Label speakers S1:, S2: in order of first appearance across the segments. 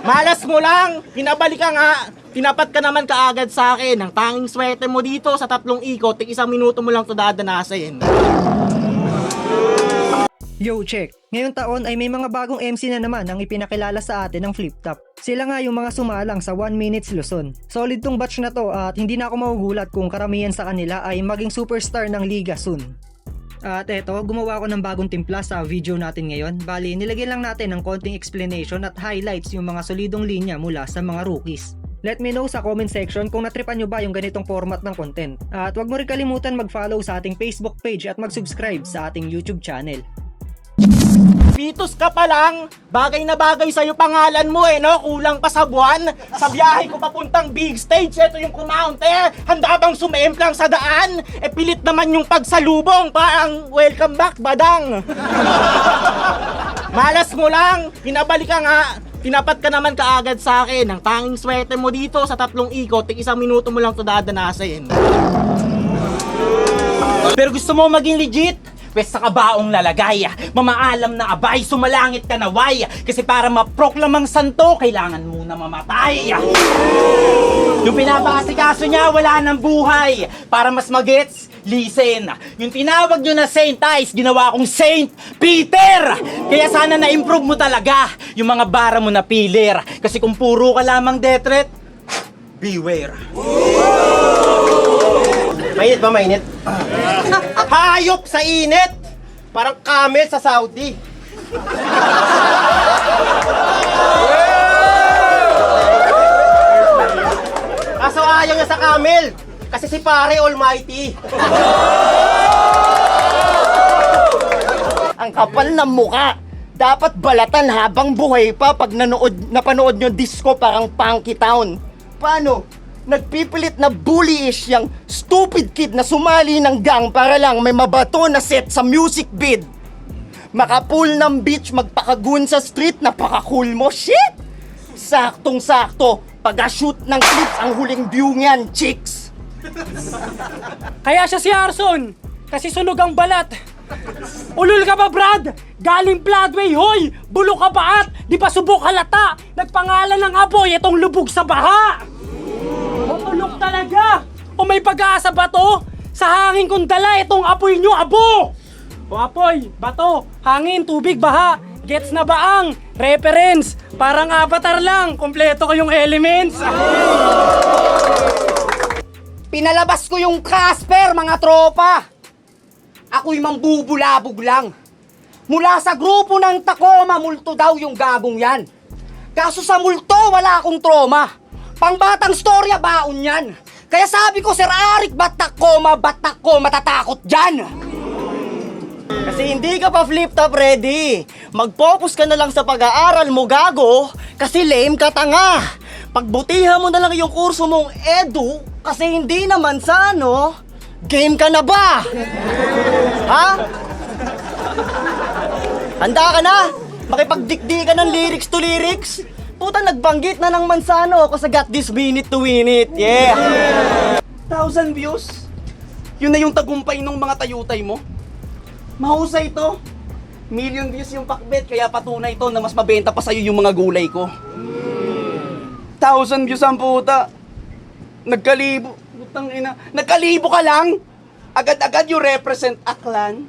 S1: Malas mo lang, pinabalik ka nga. Tinapat ka naman kaagad sa akin. Ang tanging swerte mo dito sa 3 ikot, tig 1 minuto mo lang ito dadanasin.
S2: Yo, check! Ngayong taon ay may mga bagong MC na naman ang ipinakilala sa atin ng Flip Top. Sila nga yung mga sumalang sa 1 Minutes Luzon. Solid tong batch na to at hindi na ako magugulat kung karamihan sa kanila ay maging superstar ng liga soon. At eto, gumawa ako ng bagong timpla sa video natin ngayon. Bali, nilagyan lang natin ng konting explanation at highlights yung mga solidong linya mula sa mga rookies. Let me know sa comment section kung natripan nyo ba yung ganitong format ng content. At huwag mo rin kalimutan mag-follow sa ating Facebook page at mag-subscribe sa ating YouTube channel.
S1: Pitos ka pa lang, bagay na bagay sa'yo pangalan mo no? Kulang pa sa buwan. Sa biyahe ko papuntang big stage, ito yung kumounter. Handa bang sumemplang sa daan? Pilit naman yung pagsalubong, parang welcome back, badang. Malas mo lang, pinabalik ka nga. Tinapat ka naman kaagad sa akin. Ang tanging swerte mo dito sa 3 ikot, tig 1 minuto mo lang ito dadanasin. Pero gusto mo maging legit? Pwes sa kabaong lalagay, mamaalam na abay, sumalangit ka naway. Kasi para maproklamang santo, kailangan muna mamatay. Yung pinapakasikaso niya, wala ng buhay. Para mas magets, listen. Yung tinawag nyo na Saint Ice, ginawa kong Saint Peter. Kaya sana na-improve mo talaga yung mga bara mo na pilir. Kasi kung puro ka lamang death threat, beware.
S3: Mainit ba, mainit? Hayop sa init! Parang camel sa Saudi. Kaso ayaw niya sa camel. Kasi si pare almighty. Ang kapal ng muka. Dapat balatan habang buhay pa pag napanood nyo disco parang Punky Town. Paano? Nagpipilit na bullyish yung stupid kid na sumali ng gang para lang may mabato na set sa music vid. Makapool ng beach, magpakagun sa street, napaka-cool mo. Shit! Saktong-sakto, pag-shoot ng clips ang huling view niyan, chicks.
S4: Kaya siya si Arson, kasi sunog ang balat. Ulul ka ba, Brad? Galing Broadway, hoy! Bulo ka ba at? Di ba subok halata? Nagpangalan ng apoy itong lubog sa baha! Matulog talaga! O may pag-aasa ba to? Sa hangin kong dala itong apoy nyo, abo! O apoy, bato, hangin, tubig, baha. Gets na ba ang reference? Parang Avatar lang, kompleto ko yung elements.
S5: Pinalabas ko yung Casper, mga tropa. Ako'y mambubulabog lang. Mula sa grupo ng Tacoma, multo daw yung gagong yan. Kaso sa multo, wala akong trauma. Pangbatang storya, baon yan. Kaya sabi ko, Sir Arik, batak ko, matatakot dyan.
S3: Kasi hindi ka pa flip top ready. Mag-focus ka na lang sa pag-aaral mo, gago. Kasi lame ka, tanga. Pagbutihan mo na lang yung kurso mong edu. Kasi hindi naman sa game ka na ba? Ha? Handa ka na? Makipagdikdikan ng lyrics to lyrics? Puta, nagbanggit na ng Mansano ako sa Got This Minute to Win It. Yeah!
S1: 1,000 views? Yun na yung tagumpay ng mga tayutay mo? Mahusay to. Million views yung pakbet, kaya patunay to na mas mabenta pa sa'yo yung mga gulay ko. 1,000 views ang puta. Nagkalibo. Putang ina. Nagkalibo ka lang? Agad-agad you represent Aklan?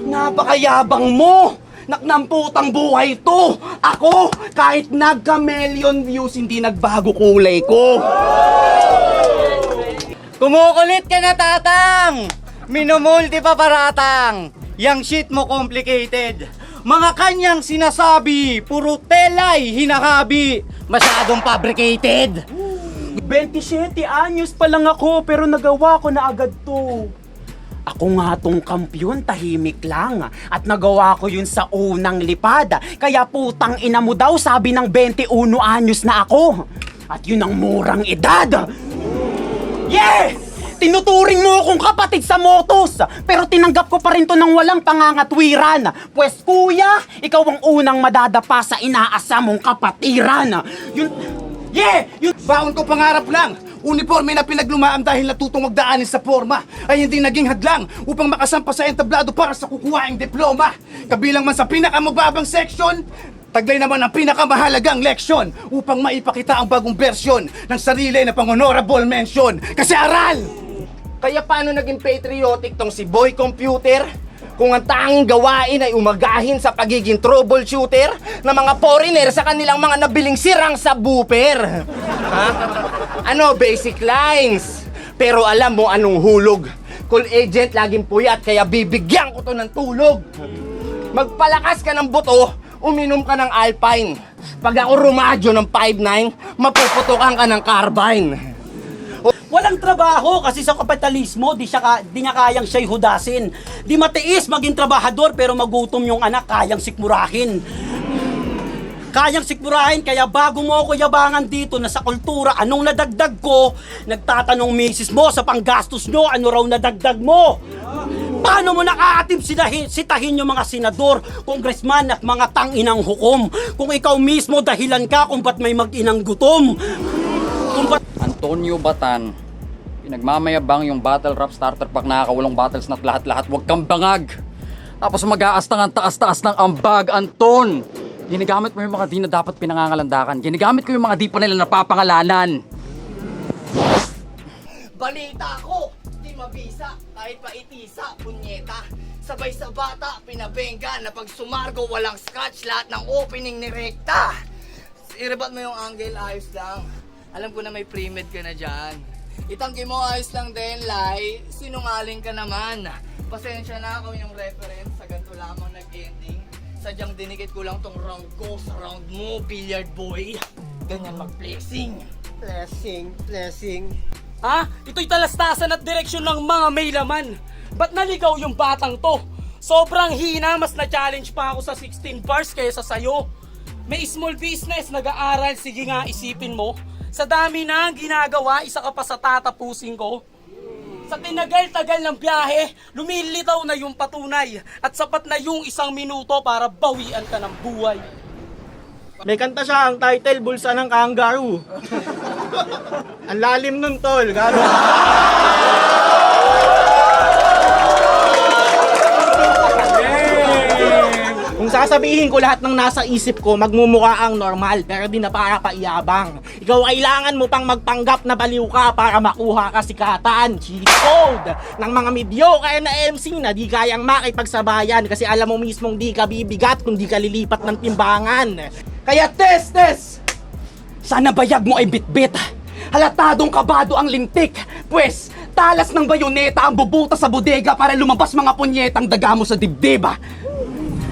S1: Napakayabang mo! Naknamputang buhay to! Ako, kahit nagka-million views, hindi nagbago kulay ko!
S3: Kumukulit ka na, tatang! Minumulti pa paratang! Yang shit mo complicated! Mga kanyang sinasabi, puro telay hinakabi! Masyadong fabricated!
S4: 27 anyos pa lang ako pero nagawa ko na agad to.
S1: Ako nga tong kampyon, tahimik lang. At nagawa ko yun sa unang lipad. Kaya putang ina mo daw, sabi ng 21 anyos na ako. At yun ang murang edad. Yeah! Tinuturing mo akong kapatid sa motos. Pero tinanggap ko pa rin to ng walang pangangatwiran. Pwes kuya, ikaw ang unang madadapa sa inaasa mong kapatiran. Yun... Yeah! Yun...
S6: Baon ko pangarap lang. Uniforme na pinaglumaan dahil natutong magdaanin sa forma ay hindi naging hadlang upang makasampa sa entablado para sa kukuhaing diploma. Kabilang man sa pinakamababang section, taglay naman ang pinakamahalagang leksyon upang maipakita ang bagong bersyon ng sarili na pang-honorable mention. Kasi aral!
S3: Kaya paano naging patriotic tong si Boy Computer? Kung ang tanging gawain ay umagahin sa pagiging troubleshooter ng mga foreigner sa kanilang mga nabiling sirang subwoofer. Ha? Ano, basic lines. Pero alam mo anong hulog. Call agent laging puyat kaya bibigyan ko to ng tulog. Magpalakas ka ng buto, uminom ka ng Alpine. Pag ako rumadyo ng 5'9", mapuputukan ka ng carbine.
S4: Walang trabaho kasi sa kapitalismo, di niya kayang siya'y hudasin. Di matiis maging trabahador pero magutom yung anak, kayang sikmurahin. Kayang sikmurahin, kaya bago mo ako yabangan dito na sa kultura, anong nadagdag ko? Nagtatanong misis mo sa panggastos nyo, ano raw nadagdag mo? Paano mo nakaatib sitahin yung mga senador, congressman at mga tanginang hukom? Kung ikaw mismo dahilan ka kung ba't may mag-inang gutom? Kung ba't
S7: Antonio Batan, pinagmamayabang yung battle rap starter pack, nakakawalong battles na't lahat-lahat, huwag kang bangag. Tapos mag-aastang ang taas-taas ng ambag, Anton. Ginagamit mo yung mga di na dapat pinangangalandakan. Ginagamit ko yung mga di pa nila napapangalanan.
S3: Balita ko, di mabisa, kahit pa itisa, punyeta. Sabay sa bata, pinabengga na pag sumargo walang scratch, lahat ng opening ni rekta. Irebat mo yung angle, ayos lang. Alam ko na may pre-med ka na dyan. Itanggi mo, ayos lang din, Lai. Sinungaling ka naman. Pasensya na kung yung reference sa ganito lamang nag-ending. Sadyang dinikit ko lang tong round ko sa round mo, billiard boy. Ganyan mag-flexing. Flexing.
S4: Ha? Ito'y talastasan at direksyon ng mga may laman. Ba't naligaw yung batang to? Sobrang hina, mas na-challenge pa ako sa 16 bars kaysa sa'yo. May small business, nag-aaral, sige nga isipin mo. Sa dami na ang ginagawa, isa ka pa sa tatapusin ko. Sa tinagal-tagal ng biyahe, lumilitaw na yung patunay at sapat na yung 1 minuto para bawian ka ng buhay.
S8: May kanta siya, ang title, Bulsa ng Kangaroo. Ang lalim nun, tol. Gago. Kung sasabihin ko lahat ng nasa isip ko, magmumukha ang normal, pero di na para paiyabang. Ikaw kailangan mo pang magpanggap na baliw ka para makuha ka sikatan. Cheat code ng mga mediocre na MC na di kayang makipagsabayan kasi alam mo mismong di ka bibigat kung di ka lilipat ng timbangan.
S5: Kaya test! Sana bayag mo ay bitbit. Halatadong kabado ang lintik. Pwes, talas ng bayoneta ang bubuta sa bodega para lumabas mga punyetang daga mo sa dibdib.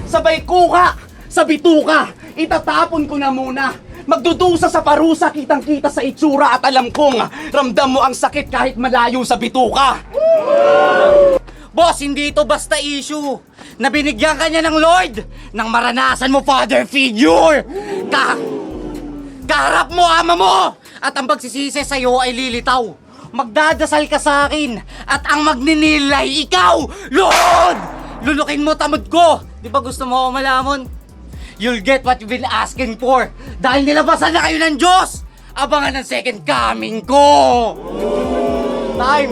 S5: Sabay kuka, sa bituka, itatapon ko na muna. Magdudusa sa parusa, kitang-kita sa itsura at alam kong ramdam mo ang sakit kahit malayo sa bituka.
S3: Boss, hindi ito basta issue. Nabinigyan ka niya ng Lord nang maranasan mo father figure. Kaharap mo ama mo at ang pagsisisi sa'yo ay lilitaw. Magdadasal ka sa akin at ang magninilay ikaw, Lord! Lulukin mo tamad ko. Di ba gusto mo ako malamon? You'll get what you've been asking for dahil nilabasan na kayo ng Diyos. Abangan ang second coming ko. Time